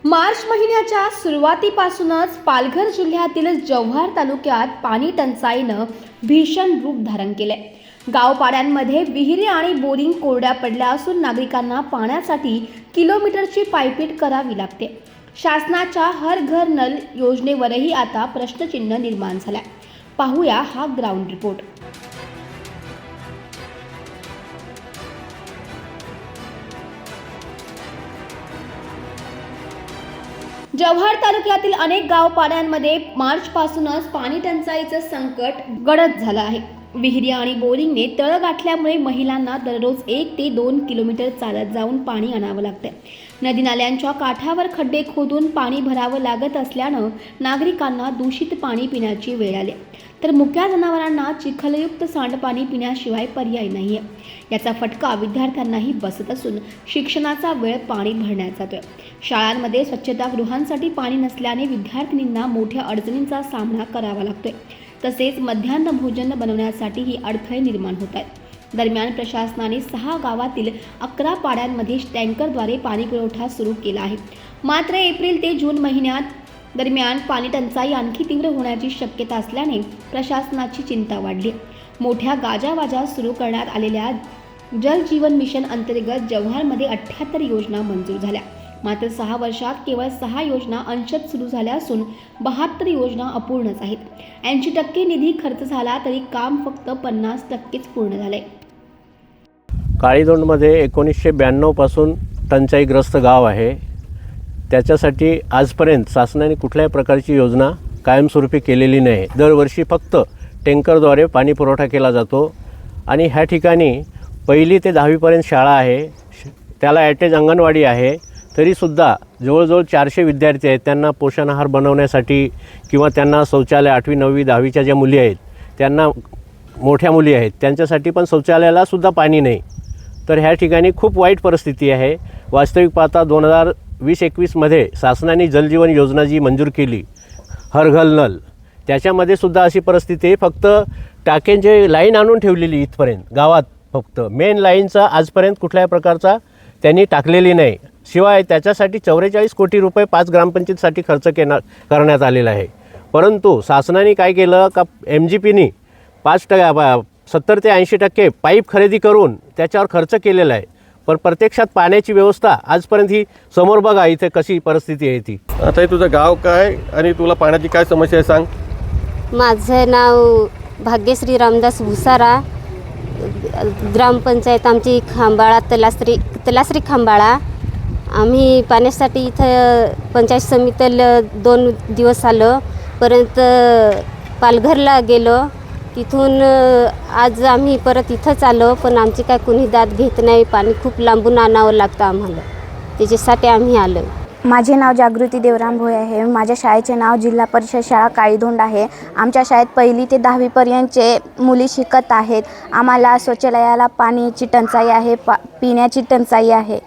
मार्च महिन्याच्या सुरुवातीपासूनच पालघर जिल्ह्यातील जव्हार तालुक्यात पाणी टंचाईनं भीषण रूप धारण केले। गावपाड्यांमध्ये विहिरी आणि बोरिंग कोरड्या पडल्या असून नागरिकांना पाण्यासाठी किलोमीटरची पायपीट करावी लागते। शासनाच्या हर घर नल योजनेवरही आता प्रश्नचिन्ह निर्माण झाले। पाहूया हा ग्राउंड रिपोर्ट। जव्हार तालुक्यातील अनेक गावपाड्यांमध्ये मार्चपासूनच पाणी टंचाईचं संकट गडद झालं आहे। विहिरी आणि बोरिंगने तळ गाठल्यामुळे महिलांना दररोज 1 ते 2 किलोमीटर चालत जाऊन पाणी आणावं लागते। नदी नाल्यांच्या काठावर खड्डे खोदून पाणी भरावं लागत असल्यानं नागरिकांना दूषित पाणी पिण्याची वेळ आली, तर मुक्या जनावरांना चिखलयुक्त सांडपाणी पिण्याशिवाय पर्याय नाहीये। याचा फटका विद्यार्थ्यांनाही बसत असून शिक्षणाचा वेळ पाणी भरण्यात जातोय। शाळांमध्ये स्वच्छतागृहांसाठी पाणी नसल्याने विद्यार्थिनींना मोठ्या अडचणींचा सामना करावा लागतोय। तसेच मध्यान्ह भोजन बनवण्यासाठीही अडथळे निर्माण होत आहेत। दरम्यान प्रशासनाने 6 गावातील 11 पाड्यांमध्ये टँकरद्वारे पाणी पुरवठा सुरू केला आहे। मात्र एप्रिल ते जून महिन्यात दरम्यान पाणी टंचाई आणखी तीव्र होण्याची शक्यता असल्याने प्रशासनाची चिंता वाढली। मोठ्या गाजावाजा सुरू करण्यात आलेल्या जल जीवन मिशन अंतर्गत जव्हारमध्ये 78 योजना मंजूर झाल्या। मात्र 6 वर्षात केवळ 6 योजना अंशतः सुरू झाल्या असून 72 योजना अपूर्णच आहेत। 80% निधी खर्च झाला तरी काम फक्त 50%च पूर्ण झाले। काळीदोंडमध्ये 1992 पासून टंचाईग्रस्त गाव आहे। त्याच्यासाठी आजपर्यंत शासनाने कुठल्याही प्रकारची योजना कायमस्वरूपी केलेली नाही। दरवर्षी फक्त टँकरद्वारे पाणी पुरवठा केला जातो आणि ह्या ठिकाणी 1ली ते 10वीपर्यंत शाळा आहे, त्याला अटॅच अंगणवाडी आहे। तरीसुद्धा जवळजवळ 400 विद्यार्थी आहेत। त्यांना पोषण आहार बनवण्यासाठी किंवा त्यांना शौचालय 8वी 9वी 10वीच्या ज्या मुली आहेत, त्यांना मोठ्या मुली आहेत, त्यांच्यासाठी पण शौचालयाला सुद्धा पाणी नाही। तर ह्या ठिकाणी खूप वाईट परिस्थिती आहे। वास्तविक पाहता 2020-21 मध्ये शासनाने जलजीवन योजना जी मंजूर केली, हर घर नल, त्याच्यामध्ये सुद्धा अशी परिस्थिती आहे। फक्त टाक्यांची लाईन आणून ठेवलेली इथपर्यंत गावात, फक्त मेन लाईनचा आजपर्यंत कुठल्याही प्रकारचा त्यांनी टाकलेली नाही। शिवाय त्याच्यासाठी 44 कोटी रुपये 5 ग्रामपंचायतीसाठी खर्च करण्यात आलेला आहे। परंतु शासनाने काय केलं का MGPनी 70 ते 80% पाईप खरेदी करून त्याच्यावर खर्च केलेला आहे, पण प्रत्यक्षात पाण्याची व्यवस्था आजपर्यंत ही समोर बघा इथे कशी परिस्थिती आहे ती। आता हे तुझं गाव काय आणि तुला पाण्याची काय समस्या आहे सांग। माझं नाव भाग्यश्री रामदास भुसारा, ग्रामपंचायत आमची खांबाळा, तलासरी खांबाळा। आम्ही पाण्यासाठी इथं पंचायत समितीला 2 दिवस आलो, परंतु पालघरला गेलो, तिथून आज आम्ही परत इथंच आलो, पण आमची काय कुणी दाद घेत नाही। पाणी खूप लांबून आणावं लागतं आम्हाला, त्याच्यासाठी आम्ही आलो। माझे नाव जागृती देवराम भोये आहे। माझ्या शाळेचे नाव जिल्हा परिषद शाळा काळीदोंड आहे। आमच्या शाळेत 1ली ते 10वीपर्यंतचे मुली शिकत आहेत। आम्हाला शौचालयाला पाण्याची टंचाई आहे, पिण्याची टंचाई आहे।